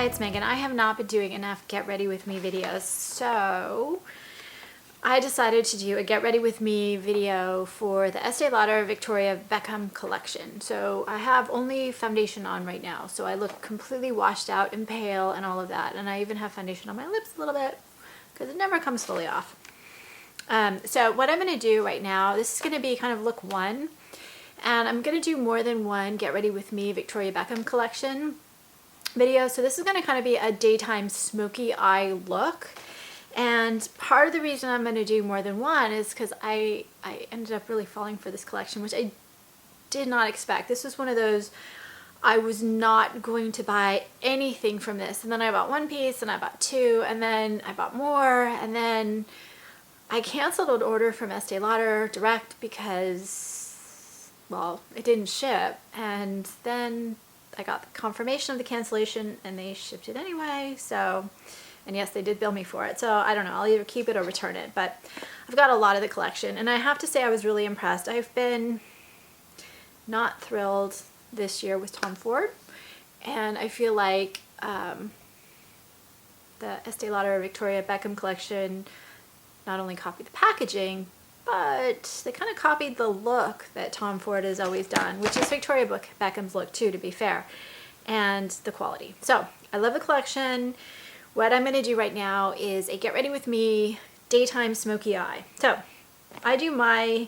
Hi, it's Megan. I have not been doing enough get ready with me videos, so I decided to do a get ready with me video for the Estee Lauder Victoria Beckham collection. So I have only foundation on right now, so I look completely washed out and pale and all of that, and I even have foundation on my lips a little bit because it never comes fully off. So what I'm going to do right now, this is going to be kind of look one, and I'm going to do more than one get ready with me Victoria Beckham collection video. So this is going to kind of be a daytime smoky eye look, and part of the reason I'm going to do more than one is because I ended up really falling for this collection, which I did not expect. This was one of those, I was not going to buy anything from this, and then I bought one piece and I bought two, and then I bought more, and then I canceled an order from Estee Lauder direct because, well, it didn't ship, and then I got the confirmation of the cancellation and they shipped it anyway. So, and yes, they did bill me for it. So I don't know, I'll either keep it or return it, but I've got a lot of the collection, and I have to say I was really impressed. I've been not thrilled this year with Tom Ford, and I feel like the Estee Lauder Victoria Beckham collection not only copied the packaging, but they kind of copied the look that Tom Ford has always done, which is Victoria Beckham's look too, to be fair, and the quality. So I love the collection. What I'm going to do right now is a get ready with me daytime smoky eye. So I do my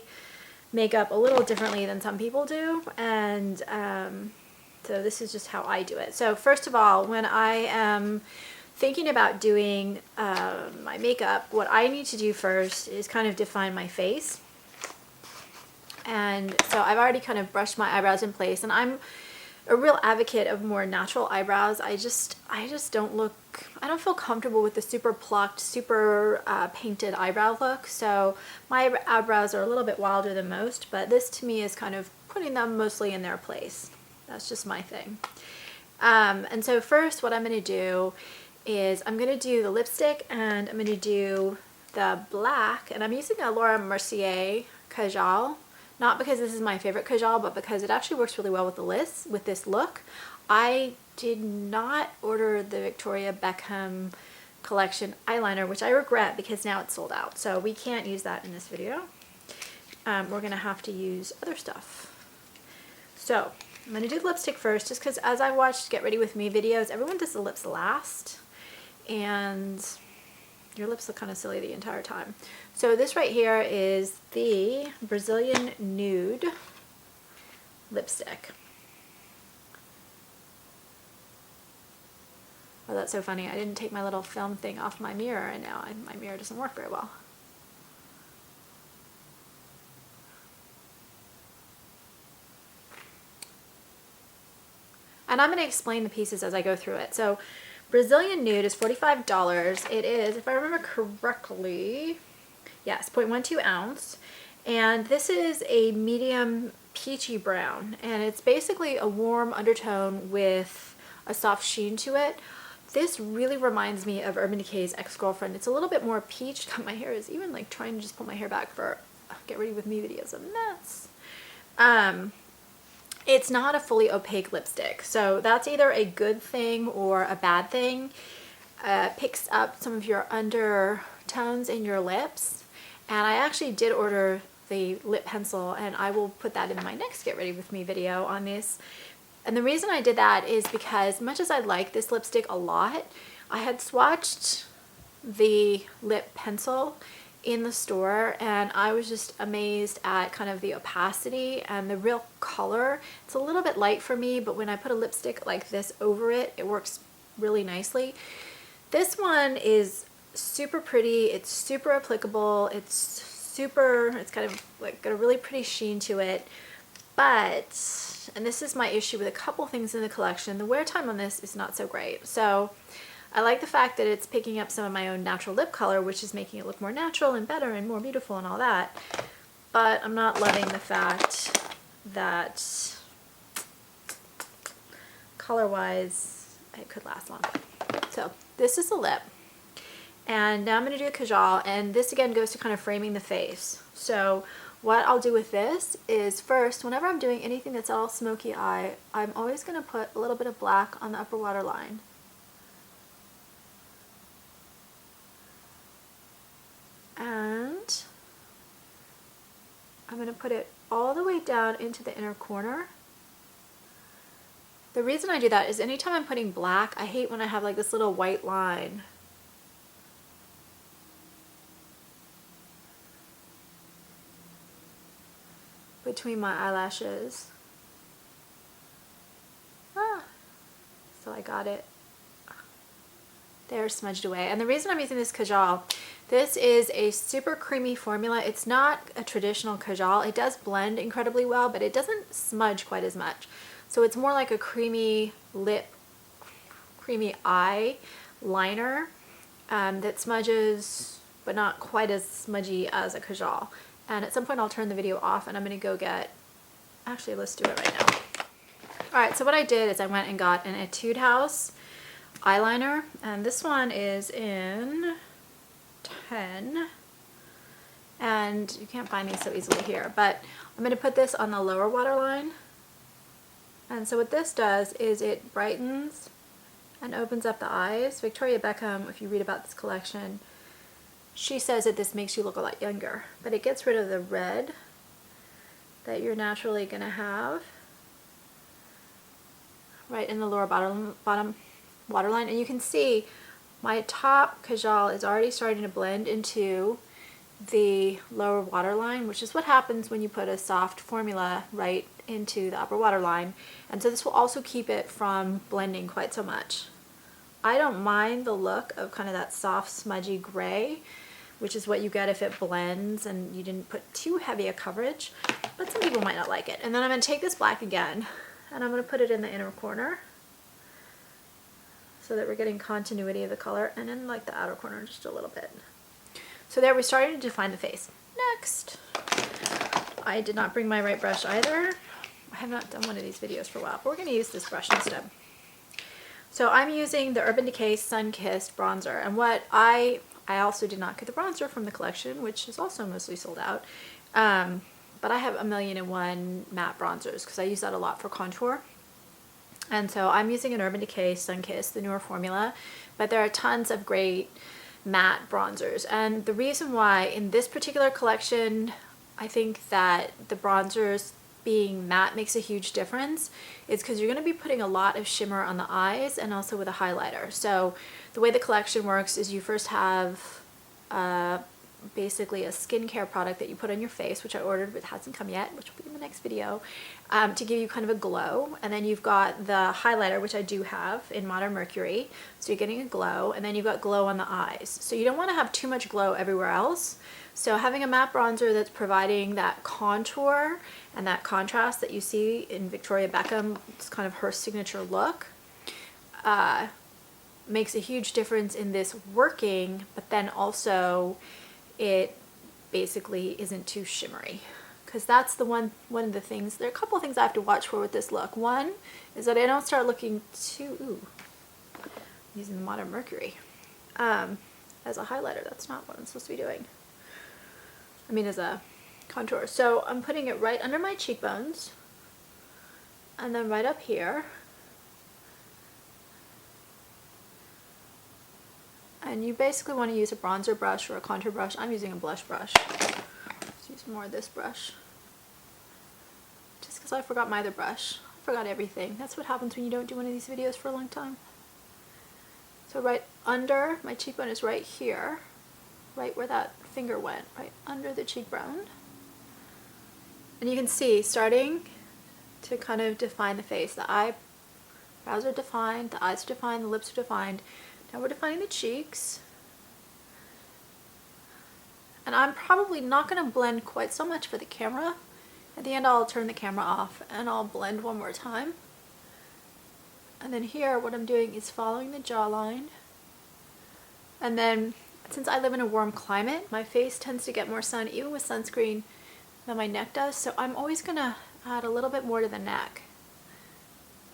makeup a little differently than some people do, and so this is just how I do it. So first of all, when I am thinking about doing my makeup, what I need to do first is kind of define my face. And so I've already kind of brushed my eyebrows in place, and I'm a real advocate of more natural eyebrows. I just don't feel comfortable with the super plucked, super painted eyebrow look. So my eyebrows are a little bit wilder than most, but this to me is kind of putting them mostly in their place. That's just my thing. And so first what I'm going to do is I'm going to do the lipstick, and I'm going to do the black, and I'm using a Laura Mercier Kajal, not because this is my favorite Kajal, but because it actually works really well with this look. I did not order the Victoria Beckham collection eyeliner, which I regret because now it's sold out, so we can't use that in this video. We're going to have to use other stuff. So I'm going to do the lipstick first, just because as I watched Get Ready With Me videos, everyone does the lips last, and your lips look kind of silly the entire time. So this right here is the Brazilian Nude lipstick. Oh, that's so funny. I didn't take my little film thing off my mirror, and now my mirror doesn't work very well. And I'm going to explain the pieces as I go through it. So Brazilian Nude is $45. It is, if I remember correctly, yes, 0.12 ounce. And this is a medium peachy brown. And it's basically a warm undertone with a soft sheen to it. This really reminds me of Urban Decay's Ex-Girlfriend. It's a little bit more peach. God, my hair is even like trying to just pull my hair back for Get Ready With Me videos. A mess. It's not a fully opaque lipstick, so that's either a good thing or a bad thing. Picks up some of your undertones in your lips, and I actually did order the lip pencil, and I will put that in my next Get Ready With Me video on this. And the reason I did that is because much as I like this lipstick a lot, I had swatched the lip pencil in the store, and I was just amazed at kind of the opacity and the real color. It's a little bit light for me, but when I put a lipstick like this over it, it works really nicely. This one is super pretty. It's super applicable. It's kind of like got a really pretty sheen to it. But, and this is my issue with a couple things in the collection, the wear time on this is not so great. So I like the fact that it's picking up some of my own natural lip color, which is making it look more natural and better and more beautiful and all that. But I'm not loving the fact that color-wise it could last longer. So this is the lip. And now I'm going to do a Kajal, and this again goes to kind of framing the face. So what I'll do with this is first, whenever I'm doing anything that's all smoky eye, I'm always going to put a little bit of black on the upper waterline. And I'm going to put it all the way down into the inner corner. The reason I do that is anytime I'm putting black, I hate when I have like this little white line. Between my eyelashes. So I got it there smudged away. And the reason I'm using this kajal, this is a super creamy formula. It's not a traditional kajal. It does blend incredibly well, but it doesn't smudge quite as much. So it's more like a creamy lip, creamy eye liner that smudges, but not quite as smudgy as a kajal. And at some point I'll turn the video off and I'm gonna go get, actually let's do it right now. All right, so what I did is I went and got an Etude House eyeliner, and this one is in 10, and you can't find these so easily here, but I'm going to put this on the lower waterline. And so what this does is it brightens and opens up the eyes. Victoria Beckham, if you read about this collection, she says that this makes you look a lot younger, but it gets rid of the red that you're naturally going to have right in the lower bottom waterline. And you can see my top kajal is already starting to blend into the lower waterline, which is what happens when you put a soft formula right into the upper waterline. And so this will also keep it from blending quite so much. I don't mind the look of kind of that soft smudgy gray, which is what you get if it blends and you didn't put too heavy a coverage, but some people might not like it. And then I'm going to take this black again and I'm going to put it in the inner corner so that we're getting continuity of the color, and in like the outer corner just a little bit. So there, we're starting to define the face. Next, I did not bring my right brush either. I have not done one of these videos for a while, but we're going to use this brush instead. So I'm using the Urban Decay Sun Kissed bronzer, and what I also did not get the bronzer from the collection, which is also mostly sold out, but I have 1,000,001 matte bronzers because I use that a lot for contour. And so I'm using an Urban Decay Sun Kissed, the newer formula, but there are tons of great matte bronzers. And the reason why in this particular collection, I think that the bronzers being matte makes a huge difference is because you're going to be putting a lot of shimmer on the eyes and also with a highlighter. So the way the collection works is you first have basically a skincare product that you put on your face, which I ordered but hasn't come yet, which will be in the next video, to give you kind of a glow. And then you've got the highlighter, which I do have in Modern Mercury, so you're getting a glow, and then you've got glow on the eyes. So you don't want to have too much glow everywhere else. So having a matte bronzer that's providing that contour and that contrast that you see in Victoria Beckham, it's kind of her signature look, makes a huge difference in this working, but then also it basically isn't too shimmery, because that's the one of the things. There are a couple of things I have to watch for with this look. One is that I don't start looking too using the Modern Mercury as a highlighter. That's not what I'm supposed to be doing. I mean, as a contour. So I'm putting it right under my cheekbones and then right up here. And you basically want to use a bronzer brush or a contour brush. I'm using a blush brush. Let's use more of this brush. Just because I forgot my other brush. I forgot everything. That's what happens when you don't do one of these videos for a long time. So right under, my cheekbone is right here. Right where that finger went. Right under the cheekbone. And you can see, starting to kind of define the face. The eyebrows are defined, the eyes are defined, the lips are defined. Now we're defining the cheeks. And I'm probably not going to blend quite so much for the camera. At the end I'll turn the camera off and I'll blend one more time. And then here what I'm doing is following the jawline. And then since I live in a warm climate, my face tends to get more sun even with sunscreen than my neck does. So I'm always going to add a little bit more to the neck.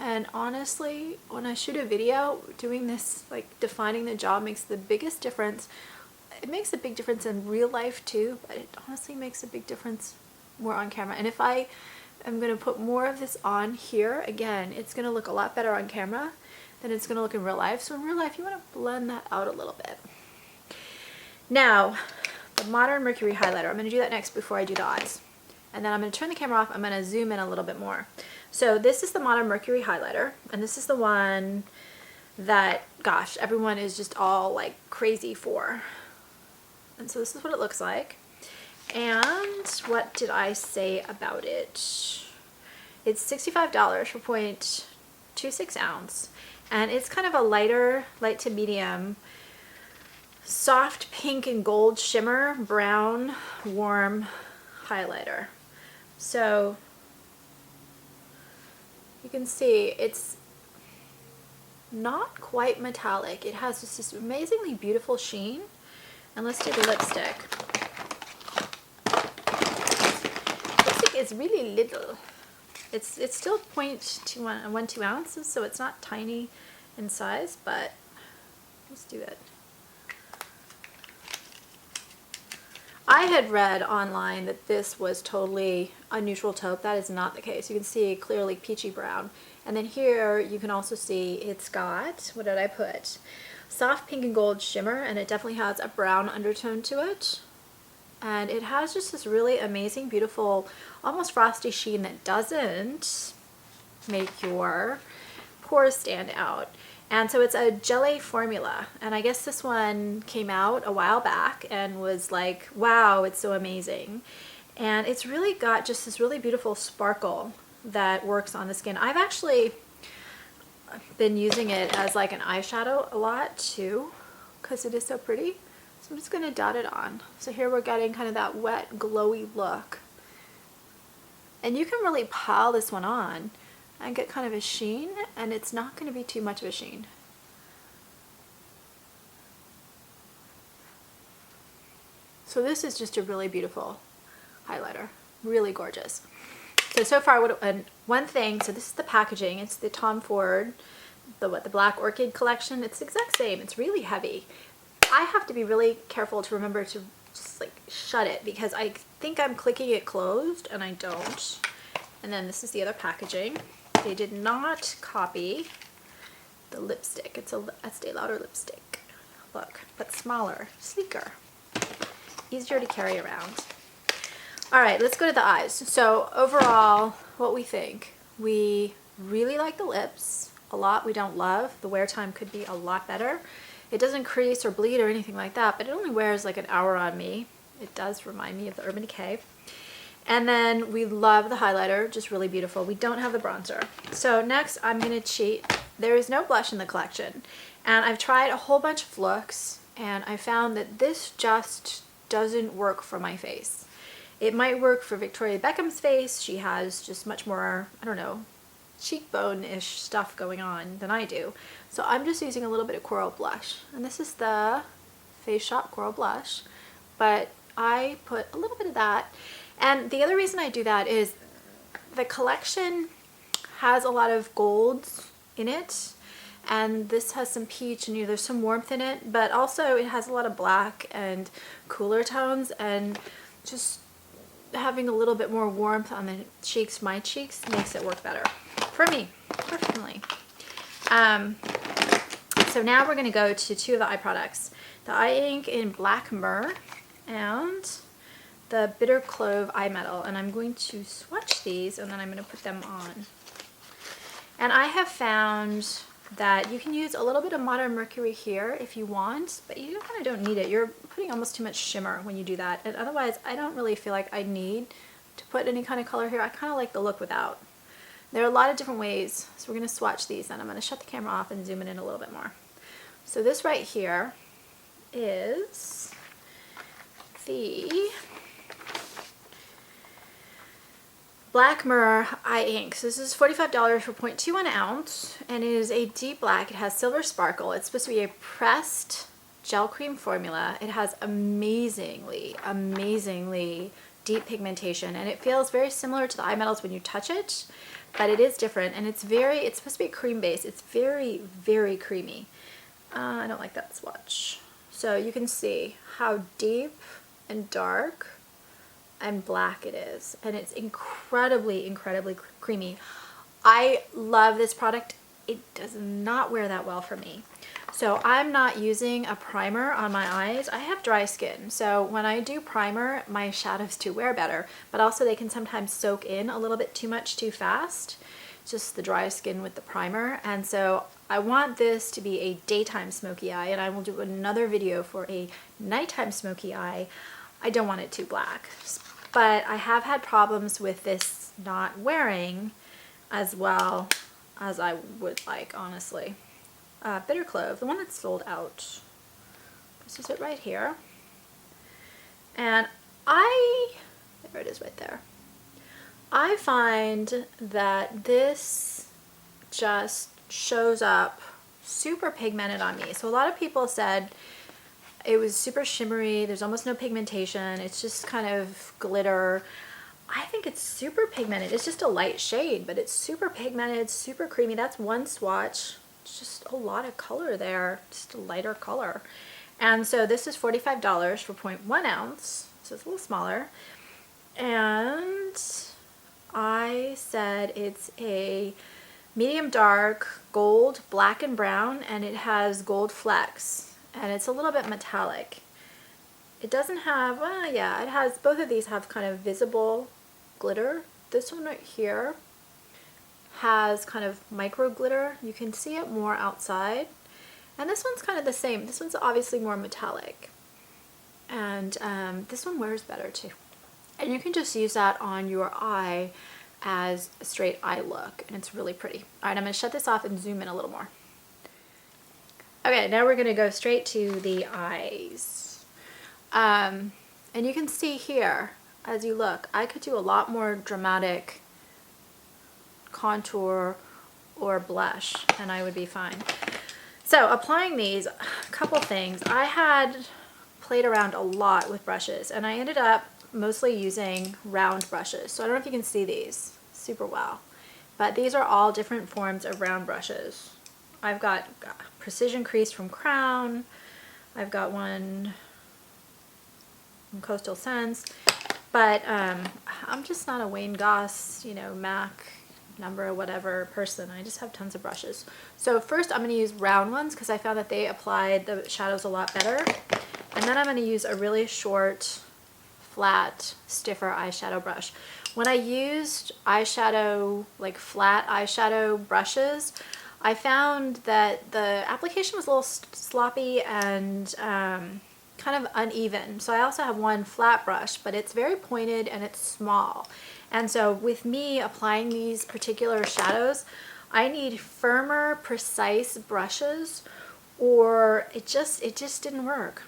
And honestly, when I shoot a video, doing this, like defining the jaw, makes the biggest difference. It makes a big difference in real life too, but it honestly makes a big difference more on camera. And if I am going to put more of this on here, again, it's going to look a lot better on camera than it's going to look in real life. So in real life, you want to blend that out a little bit. Now, the Modern Mercury highlighter. I'm going to do that next before I do the eyes. And then I'm going to turn the camera off. I'm going to zoom in a little bit more. So this is the Modern Mercury highlighter, and this is the one that, gosh, everyone is just all like crazy for. And so this is what it looks like. And what did I say about it? It's $65 for 0.26 ounce. And it's kind of a lighter, light to medium, soft pink and gold shimmer, brown, warm highlighter. So you can see it's not quite metallic. It has just this amazingly beautiful sheen. And let's do the lipstick. Lipstick is really little. It's still 0.12 ounces, so it's not tiny in size, but let's do it. I had read online that this was totally a neutral taupe. That is not the case. You can see clearly peachy brown. And then here you can also see it's got, what did I put? Soft pink and gold shimmer, and it definitely has a brown undertone to it. And it has just this really amazing, beautiful, almost frosty sheen that doesn't make your pores stand out. And so it's a gelée formula, and I guess this one came out a while back and was like, wow, it's so amazing. And it's really got just this really beautiful sparkle that works on the skin. I've actually been using it as like an eyeshadow a lot too, because it is so pretty. So I'm just going to dot it on. So here we're getting kind of that wet, glowy look. And you can really pile this one on and get kind of a sheen, and it's not going to be too much of a sheen. So this is just a really beautiful highlighter, really gorgeous. So far, one thing, so this is the packaging. It's the Tom Ford, the Black Orchid collection. It's the exact same. It's really heavy. I have to be really careful to remember to just like shut it, because I think I'm clicking it closed and I don't. And then this is the other packaging. They did not copy the lipstick. It's a Estee Lauder lipstick. Look, but smaller, sleeker, easier to carry around. All right, let's go to the eyes. So overall, what we think. We really like the lips a lot. We don't love. The wear time could be a lot better. It doesn't crease or bleed or anything like that, but it only wears like an hour on me. It does remind me of the Urban Decay. And then we love the highlighter, just really beautiful. We don't have the bronzer. So next I'm gonna cheat. There is no blush in the collection. And I've tried a whole bunch of looks, and I found that this just doesn't work for my face. It might work for Victoria Beckham's face. She has just much more, I don't know, cheekbone-ish stuff going on than I do. So I'm just using a little bit of Coral Blush. And this is the Face Shop Coral Blush, but I put a little bit of that. And the other reason I do that is the collection has a lot of golds in it, and this has some peach, and there's some warmth in it, but also it has a lot of black and cooler tones, and just having a little bit more warmth on the cheeks, my cheeks, makes it work better for me personally. So now we're going to go to two of the eye products, the eye ink in Black Myrrh and the Bitter Clove Eye Metal, and I'm going to swatch these and then I'm going to put them on. And I have found that you can use a little bit of Modern Mercury here if you want, but you kind of don't need it. You're putting almost too much shimmer when you do that, and otherwise I don't really feel like I need to put any kind of color here. I kind of like the look without. There are a lot of different ways, so we're going to swatch these, and I'm going to shut the camera off and zoom in a little bit more. So this right here is the Black Myrrh Eye Ink. So this is $45 for 0.21 ounce, and it is a deep black. It has silver sparkle. It's supposed to be a pressed gel cream formula. It has amazingly deep pigmentation, and it feels very similar to the eye metals when you touch it, but it is different, and it's supposed to be a cream base. It's very creamy. I don't like that swatch. So you can see how deep and dark and black it is, and it's incredibly creamy. I love this product it does not wear that well for me. So I'm not using a primer on my eyes. I have dry skin, so when I do primer, my shadows do wear better, but also they can sometimes soak in a little bit too much too fast, just the dry skin with the primer. And so I want this to be a daytime smoky eye, and I will do another video for a nighttime smoky eye. I don't want it too black, but I have had problems with this not wearing as well as I would like, honestly. Bitter Clove, the one that's sold out. This is it right here. And there it is right there. I find that this just shows up super pigmented on me. So a lot of people said it was super shimmery, there's almost no pigmentation, it's just kind of glitter. I think it's super pigmented. It's just a light shade, but it's super pigmented, super creamy. That's one swatch. It's just a lot of color there, just a lighter color. And so this is $45 for 0.1 ounce, so it's a little smaller. And I said it's a medium dark gold, black and brown, and it has gold flecks, and it's a little bit metallic. It doesn't have, well, yeah, it has, both of these have kind of visible glitter. This one right here has kind of micro glitter. You can see it more outside. And this one's kind of the same. This one's obviously more metallic. And this one wears better too. And you can just use that on your eye as a straight eye look, and it's really pretty. All right, I'm gonna shut this off and zoom in a little more. Okay, now we're gonna go straight to the eyes. And you can see here, as you look, I could do a lot more dramatic contour or blush and I would be fine. So applying these, a couple things. I had played around a lot with brushes, and I ended up mostly using round brushes. So I don't know if you can see these super well, but these are all different forms of round brushes. I've got Precision Crease from Crown. I've got one from Coastal Scents, but I'm just not a Wayne Goss, you know, MAC number or whatever person. I just have tons of brushes. So first I'm going to use round ones because I found that they applied the shadows a lot better. And then I'm going to use a really short, flat, stiffer eyeshadow brush. When I used eyeshadow, like flat eyeshadow brushes, I found that the application was a little sloppy and kind of uneven. So I also have one flat brush, but it's very pointed and it's small. And so with me applying these particular shadows, I need firmer, precise brushes, or it just didn't work.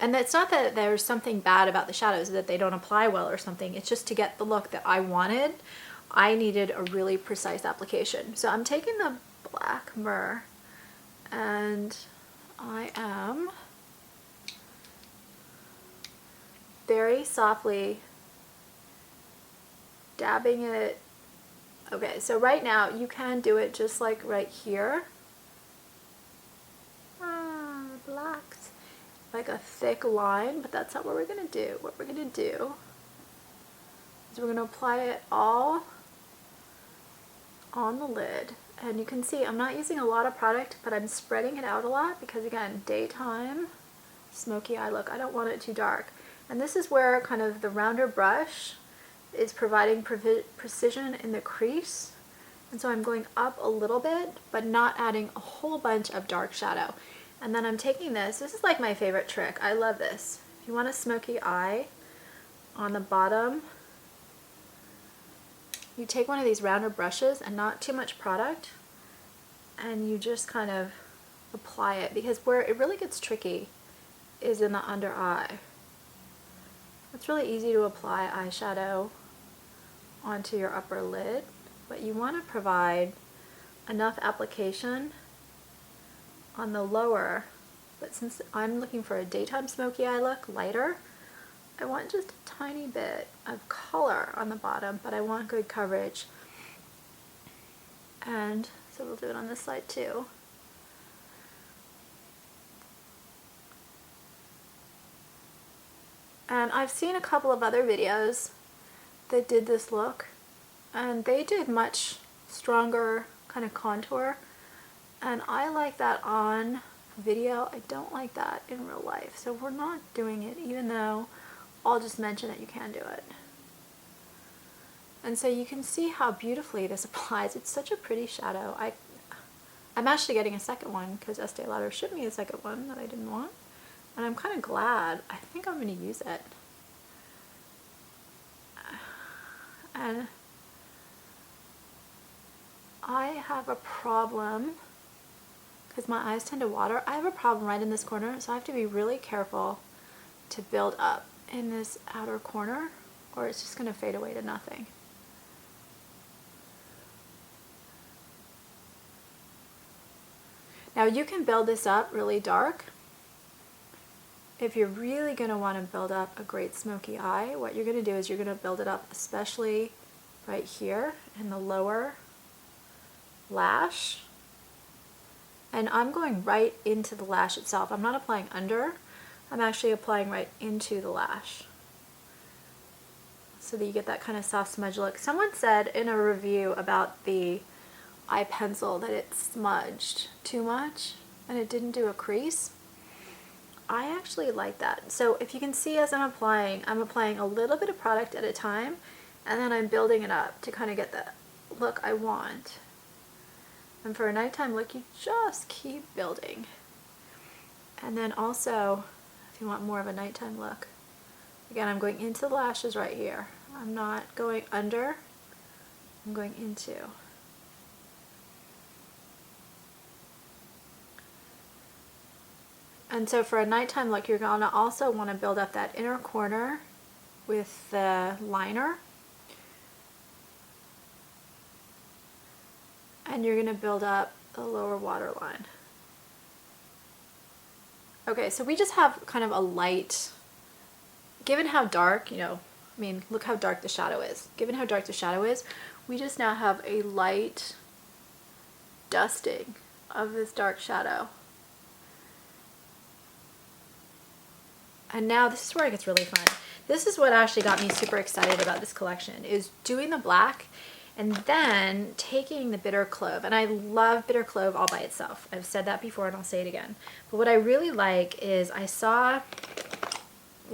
And it's not that there's something bad about the shadows, that they don't apply well or something. It's just to get the look that I wanted, I needed a really precise application. So I'm taking the Black Myrrh and I am very softly dabbing it. Okay, so right now you can do it just like right here. Relax. Like a thick line, but that's not what we're gonna do. What we're gonna do is we're gonna apply it all on the lid. And you can see I'm not using a lot of product, but I'm spreading it out a lot because, again, daytime smoky eye look. I don't want it too dark. And this is where kind of the rounder brush is providing precision in the crease. And so I'm going up a little bit, but not adding a whole bunch of dark shadow. And then I'm taking this is like my favorite trick. I love this. If you want a smoky eye on the bottom, you take one of these rounder brushes and not too much product, and you just kind of apply it, because where it really gets tricky is in the under eye. It's really easy to apply eyeshadow onto your upper lid, but you want to provide enough application on the lower. But since I'm looking for a daytime smoky eye look, lighter, I want just a tiny bit of color on the bottom, but I want good coverage. And so we'll do it on this side too. And I've seen a couple of other videos that did this look, and they did much stronger kind of contour. And I like that on video. I don't like that in real life. So we're not doing it, even though I'll just mention that you can do it. And so you can see how beautifully this applies. It's such a pretty shadow. I'm actually getting a second one because Estee Lauder shipped me a second one that I didn't want. And I'm kind of glad. I think I'm going to use it. And I have a problem because my eyes tend to water. I have a problem right in this corner, so I have to be really careful to build up in this outer corner, or it's just going to fade away to nothing. Now you can build this up really dark. If you're really going to want to build up a great smoky eye, what you're going to do is you're going to build it up especially right here in the lower lash. And I'm going right into the lash itself. I'm not applying under, I'm actually applying right into the lash, so that you get that kind of soft smudge look. Someone said in a review about the eye pencil that it smudged too much and it didn't do a crease. I actually like that. So if you can see, as I'm applying a little bit of product at a time, and then I'm building it up to kind of get the look I want. And for a nighttime look, you just keep building. And then also, if you want more of a nighttime look, again, I'm going into the lashes right here. I'm not going under, I'm going into. And so for a nighttime look, you're going to also want to build up that inner corner with the liner. And you're going to build up the lower waterline. Okay, so we just have kind of a light, given how dark, look how dark the shadow is. Given how dark the shadow is, we just now have a light dusting of this dark shadow. And now this is where it gets really fun. This is what actually got me super excited about this collection, is doing the black and then taking the bitter clove. And I love bitter clove all by itself. I've said that before and I'll say it again. But what I really like is we're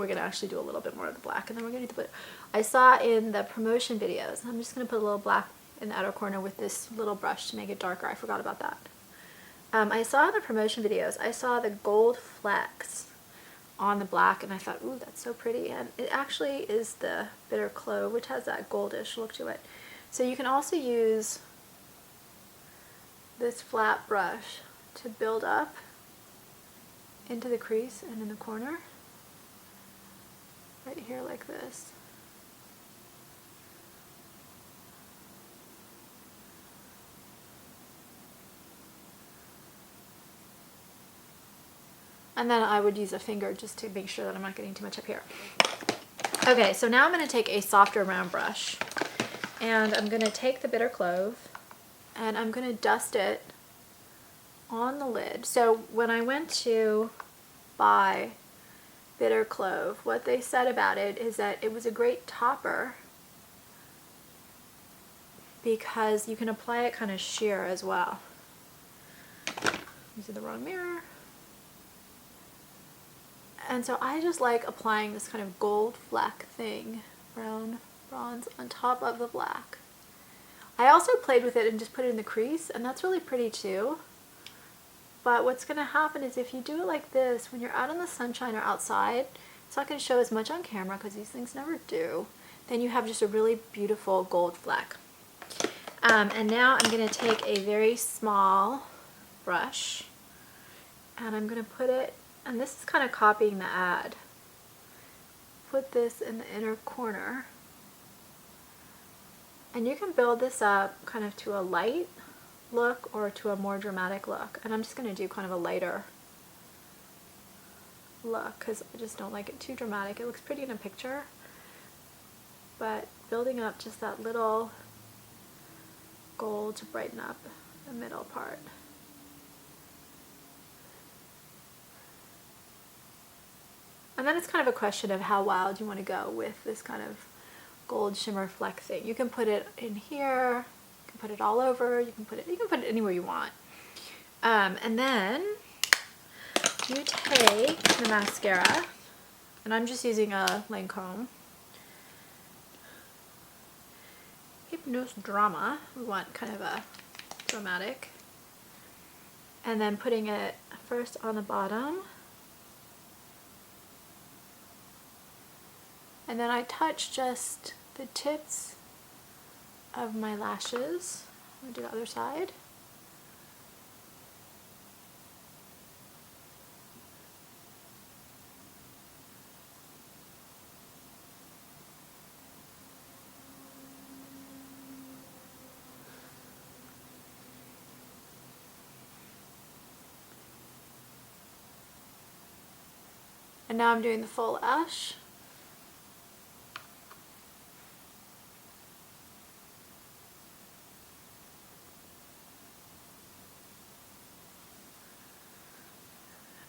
gonna actually do a little bit more of the black and then we're gonna do the blue. I saw in the promotion videos, I'm just gonna put a little black in the outer corner with this little brush to make it darker. I forgot about that. I saw in the promotion videos, I saw the gold flecks on the black and I thought, ooh, that's so pretty. And it actually is the bitter clove, which has that goldish look to it. So you can also use this flat brush to build up into the crease and in the corner, right here like this. And then I would use a finger just to make sure that I'm not getting too much up here. Okay, so now I'm going to take a softer round brush and I'm going to take the bitter clove and I'm going to dust it on the lid. So when I went to buy bitter clove, what they said about it is that it was a great topper because you can apply it kind of sheer as well. Using the wrong mirror. And so I just like applying this kind of gold fleck thing, brown, bronze, on top of the black. I also played with it and just put it in the crease, and that's really pretty too. But what's going to happen is if you do it like this, when you're out in the sunshine or outside, it's not going to show as much on camera because these things never do. Then you have just a really beautiful gold fleck. And now I'm going to take a very small brush and I'm going to put it, and this is kind of copying the ad. Put this in the inner corner. And you can build this up kind of to a light look or to a more dramatic look. And I'm just going to do kind of a lighter look because I just don't like it too dramatic. It looks pretty in a picture. But building up just that little gold to brighten up the middle part. And then it's kind of a question of how wild you want to go with this kind of gold shimmer fleck thing. You can put it in here, you can put it all over, you can put it anywhere you want. And then you take the mascara, and I'm just using a Lancome Hypnose Drama. We want kind of a dramatic. And then putting it first on the bottom. And then I touch just the tips of my lashes. I'm gonna do the other side. And now I'm doing the full lash.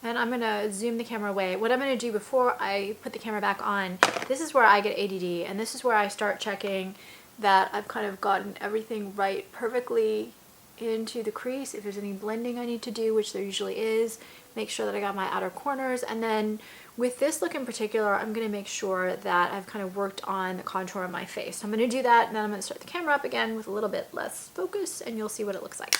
And I'm gonna zoom the camera away. What I'm gonna do before I put the camera back on, this is where I get ADD, and this is where I start checking that I've kind of gotten everything right perfectly into the crease. If there's any blending I need to do, which there usually is, make sure that I got my outer corners. And then with this look in particular, I'm gonna make sure that I've kind of worked on the contour of my face. So I'm gonna do that, and then I'm gonna start the camera up again with a little bit less focus, and you'll see what it looks like.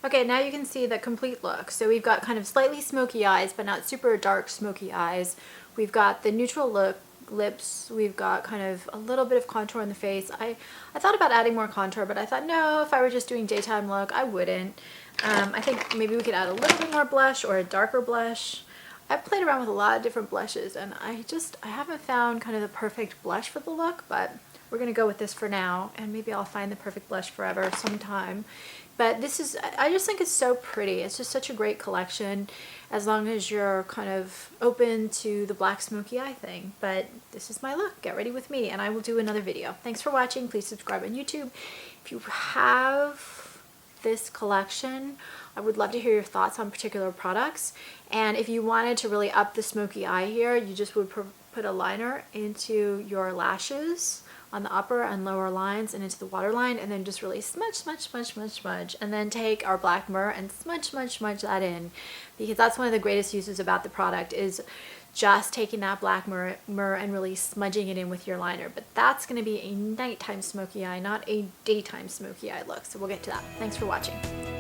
Okay, now you can see the complete look. So we've got kind of slightly smoky eyes, but not super dark smoky eyes. We've got the neutral look lips. We've got kind of a little bit of contour in the face. I thought about adding more contour, but I thought, no, if I were just doing daytime look, I wouldn't. I think maybe we could add a little bit more blush or a darker blush. I've played around with a lot of different blushes, and I haven't found kind of the perfect blush for the look, but we're gonna go with this for now, and maybe I'll find the perfect blush forever sometime. But this is, I just think it's so pretty. It's just such a great collection, as long as you're kind of open to the black smoky eye thing. But this is my look. Get ready with me, and I will do another video. Thanks for watching. Please subscribe on YouTube. If you have this collection, I would love to hear your thoughts on particular products. And if you wanted to really up the smoky eye here, you just would put a liner into your lashes on the upper and lower lines and into the waterline, and then just really smudge, smudge, smudge, smudge, smudge, and then take our black myrrh and smudge, smudge, smudge that in, because that's one of the greatest uses about the product, is just taking that black myrrh and really smudging it in with your liner. But that's going to be a nighttime smoky eye, not a daytime smoky eye look, so we'll get to that. Thanks for watching.